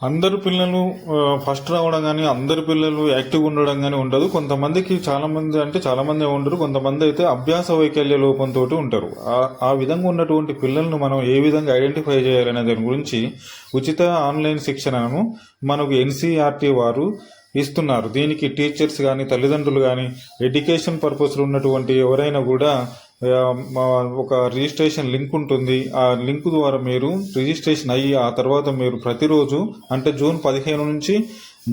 అందరు పిల్లలు ఫస్ట్ రావడం కానీ అందరు పిల్లలు యాక్టివ్గా ఉండడం కానీ ఉండదు. కొంతమందికి చాలామంది ఉండరు. కొంతమంది అయితే అభ్యాస వైకల్య లోపంతో ఉంటారు. ఆ విధంగా ఉన్నటువంటి పిల్లలను మనం ఏ విధంగా ఐడెంటిఫై చేయాలనే దాని గురించి ఉచిత ఆన్లైన్ శిక్షణను మనకు ఎన్సీఆర్టీ వారు ఇస్తున్నారు. దీనికి టీచర్స్ కానీ తల్లిదండ్రులు కానీ ఎడ్యుకేషన్ పర్పస్లో ఉన్నటువంటి ఎవరైనా కూడా ఒక రిజిస్ట్రేషన్ లింక్ ఉంటుంది. ఆ లింక్ ద్వారా మీరు రిజిస్ట్రేషన్ అయ్యి ఆ తర్వాత మీరు ప్రతిరోజు అంటే జూన్ 15 నుంచి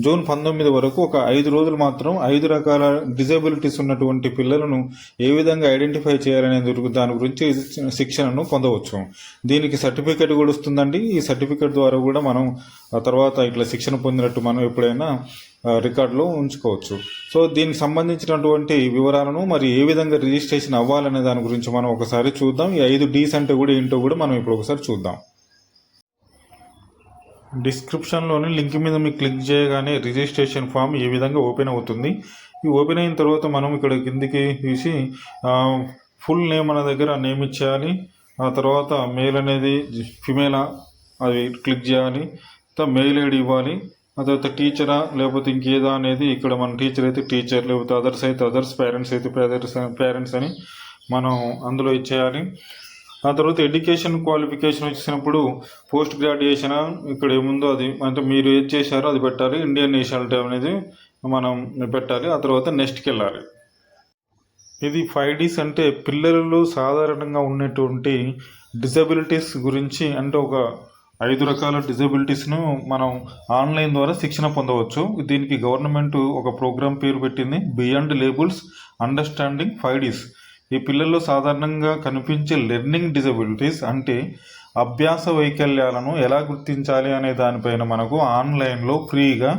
జూన్ 19 వరకు ఒక 5 రోజులు మాత్రం 5 రకాల డిజేబిలిటీస్ ఉన్నటువంటి పిల్లలను ఏ విధంగా ఐడెంటిఫై చేయాలనే దాని గురించి శిక్షణను పొందవచ్చు. దీనికి సర్టిఫికేట్ కూడా వస్తుందండి. ఈ సర్టిఫికేట్ ద్వారా కూడా మనం ఆ తర్వాత ఇట్లా శిక్షణ పొందినట్టు మనం ఎప్పుడైనా రికార్డులో ఉంచుకోవచ్చు. సో దీనికి సంబంధించినటువంటి వివరాలను మరి ఏ విధంగా రిజిస్ట్రేషన్ అవ్వాలనే దాని గురించి మనం ఒకసారి చూద్దాం. ఈ 5 Ds అంటే కూడా ఏంటో కూడా మనం ఇప్పుడు ఒకసారి చూద్దాం. డిస్క్రిప్షన్లోని లింక్ మీద మీకు క్లిక్ చేయగానే రిజిస్ట్రేషన్ ఫామ్ ఈ విధంగా ఓపెన్ అవుతుంది. ఈ ఓపెన్ అయిన తర్వాత మనం ఇక్కడ కిందికి తీసి ఫుల్ నేమ్ అనే దగ్గర నేమ్ ఇచ్చేయాలి. ఆ తర్వాత మెయిల్ అనేది ఫిమేలా అది క్లిక్ చేయాలి. మెయిల్ ఐడి ఇవ్వాలి. ఆ తర్వాత టీచరా లేకపోతే ఇంకేదా అనేది ఇక్కడ మన టీచర్ అయితే టీచర్, లేకపోతే అదర్స్ అయితే అదర్స్, పేరెంట్స్ అయితే పేరెంట్స్ అని మనం అందులో ఇచ్చేయాలి. ఆ తర్వాత ఎడ్యుకేషన్ క్వాలిఫికేషన్ వచ్చినప్పుడు పోస్ట్ గ్రాడ్యుయేషన్ ఇక్కడ ఏముందో అది అంటే మీరు ఏది చేశారో అది పెట్టాలి. ఇండియన్ నేషనాలిటీ అనేది మనం పెట్టాలి. ఆ తర్వాత నెక్స్ట్కి వెళ్ళాలి. ఇది 5 Ds అంటే పిల్లలలో సాధారణంగా ఉన్నటువంటి డిజబిలిటీస్ గురించి అంటే ఒక 5 రకాల డిజబిలిటీస్ను మనం ఆన్లైన్ ద్వారా శిక్షణ పొందవచ్చు. దీనికి గవర్నమెంట్ ఒక ప్రోగ్రామ్ పేరు పెట్టింది, బియాండ్ లేబుల్స్ అండర్స్టాండింగ్ 5 Ds. ఈ పిల్లల్లో సాధారణంగా కనిపించే లెర్నింగ్ డిజబిలిటీస్ అంటే అభ్యాస వైకల్యాలను ఎలా గుర్తించాలి అనే దానిపైన మనకు ఆన్లైన్లో ఫ్రీగా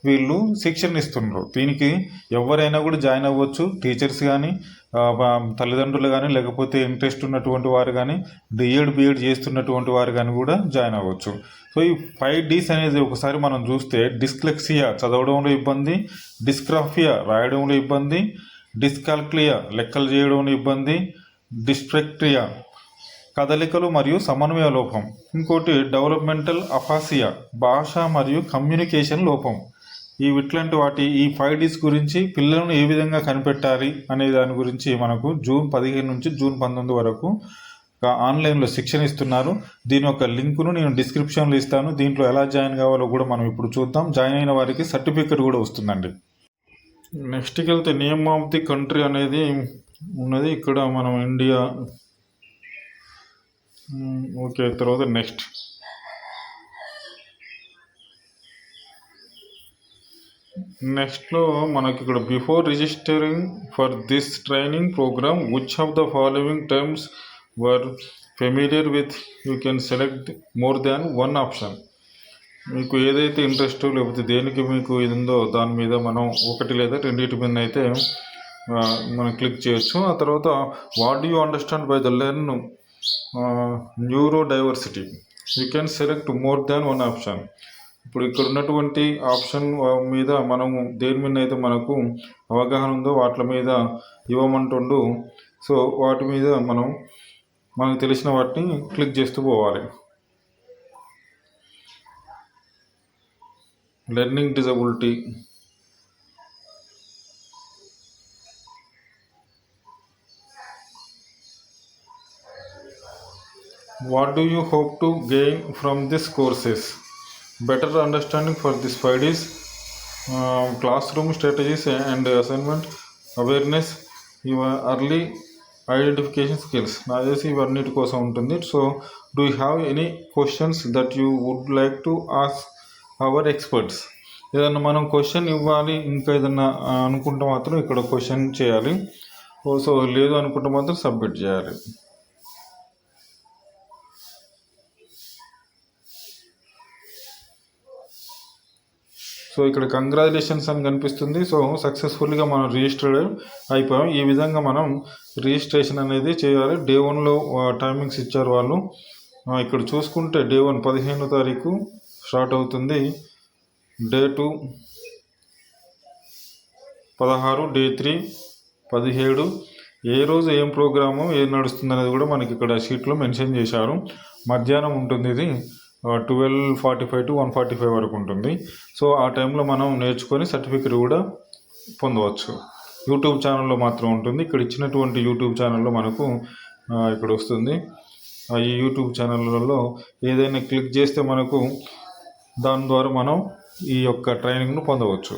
వీళ్ళు శిక్షణ ఇస్తున్నారు. దీనికి ఎవరైనా కూడా జాయిన్ అవ్వచ్చు. టీచర్స్ కానీ తల్లిదండ్రులు కానీ లేకపోతే ఇంట్రెస్ట్ ఉన్నటువంటి వారు కానీ బిఎడ్ చేస్తున్నటువంటి వారు కానీ కూడా జాయిన్ అవ్వచ్చు. సో ఈ 5 Ds అనేది ఒకసారి మనం చూస్తే డిస్లెక్సియా చదవడంలో ఇబ్బంది, డిస్గ్రాఫియా రాయడంలో ఇబ్బంది, డిస్కాల్క్లియా లెక్కలు చేయడంలో ఇబ్బంది, డిస్ట్రెక్ట్రియా కదలికలు మరియు సమన్వయ లోపం, ఇంకోటి డెవలప్మెంటల్ అఫాసియా భాష మరియు కమ్యూనికేషన్ లోపం. ఇట్లాంటి ఈ 5 Ds గురించి పిల్లలను ఏ విధంగా కనిపెట్టాలి అనే దాని గురించి మనకు జూన్ 15 నుంచి జూన్ 19 వరకు ఆన్లైన్లో శిక్షణ ఇస్తున్నారు. దీని యొక్క లింకును నేను డిస్క్రిప్షన్లో ఇస్తాను. దీంట్లో ఎలా జాయిన్ కావాలో కూడా మనం ఇప్పుడు చూద్దాం. జాయిన్ అయిన వారికి సర్టిఫికేట్ కూడా వస్తుందండి. నెక్స్ట్కి వెళ్తే నేమ్ ఆఫ్ ది కంట్రీ అనేది ఉన్నది. ఇక్కడ మనం ఇండియా ఓకే. తర్వాత నెక్స్ట్లో మనకి ఇక్కడ before registering for this training program which of the following terms were familiar with you can select more than 1 option. మీకు ఏదైతే ఇంట్రెస్ట్ లేకపోతే దేనికి మీకు ఇది ఉందో దాని మీద మనం ఒకటి లేదా రెండింటి మీద అయితే మనం క్లిక్ చేయొచ్చు. ఆ తర్వాత what do you understand by the learn neuro diversity you can select more than 1 option. ఇప్పుడు ఇక్కడ ఉన్నటువంటి ఆప్షన్ మీద మనము దేని మీద అయితే మనకు అవగాహన ఉందో వాటి మీద ఇవ్వమంటుండు. సో వాటి మీద మనకు తెలిసిన వాటిని క్లిక్ చేస్తూ పోవాలి. Learning disability, what do you hope to gain from this courses, better understanding for this 5 Ds, classroom strategies and assignment awareness, your early identification skills. నా చేసి ఇవన్నిటి కోసం ఉంటుంది. So do you have any questions that you would like to ask our experts. ఏదన్నా మనం question ఇవ్వాలి ఇంకా ఏదన్నా అనుకుంటే మాత్రం ఇక్కడ క్వశ్చన్ చేయాలి. సో లేదు అనుకుంటే మాత్రం సబ్మిట్ చేయాలి. సో ఇక్కడ కంగ్రాచులేషన్స్ అని కనిపిస్తుంది. సో సక్సెస్ఫుల్గా మనం రిజిస్టర్డ్ అయిపోయాం. ఈ విధంగా మనం రిజిస్ట్రేషన్ అనేది చేయాలి. డే 1లో టైమింగ్స్ ఇచ్చారు వాళ్ళు. ఇక్కడ చూసుకుంటే డే 1 15వ తారీఖు స్టార్ట్ అవుతుంది. Day 2 16, day 3 17. ఏ రోజు ఏం ప్రోగ్రాము ఏం నడుస్తుంది అనేది కూడా మనకి ఇక్కడ షీట్లో మెన్షన్ చేశారు. మధ్యాహ్నం ఉంటుంది ఇది. 12:45 to 1:45 వరకు ఉంటుంది. సో ఆ టైంలో మనం నేర్చుకొని సర్టిఫికెట్ కూడా పొందవచ్చు. యూట్యూబ్ ఛానల్లో మాత్రం ఉంటుంది. ఇక్కడ ఇచ్చినటువంటి యూట్యూబ్ ఛానల్లో మనకు ఇక్కడ వస్తుంది. ఈ యూట్యూబ్ ఛానళ్ళలో ఏదైనా క్లిక్ చేస్తే మనకు దాని ద్వారా మనం ఈ యొక్క ట్రైనింగ్ను పొందవచ్చు.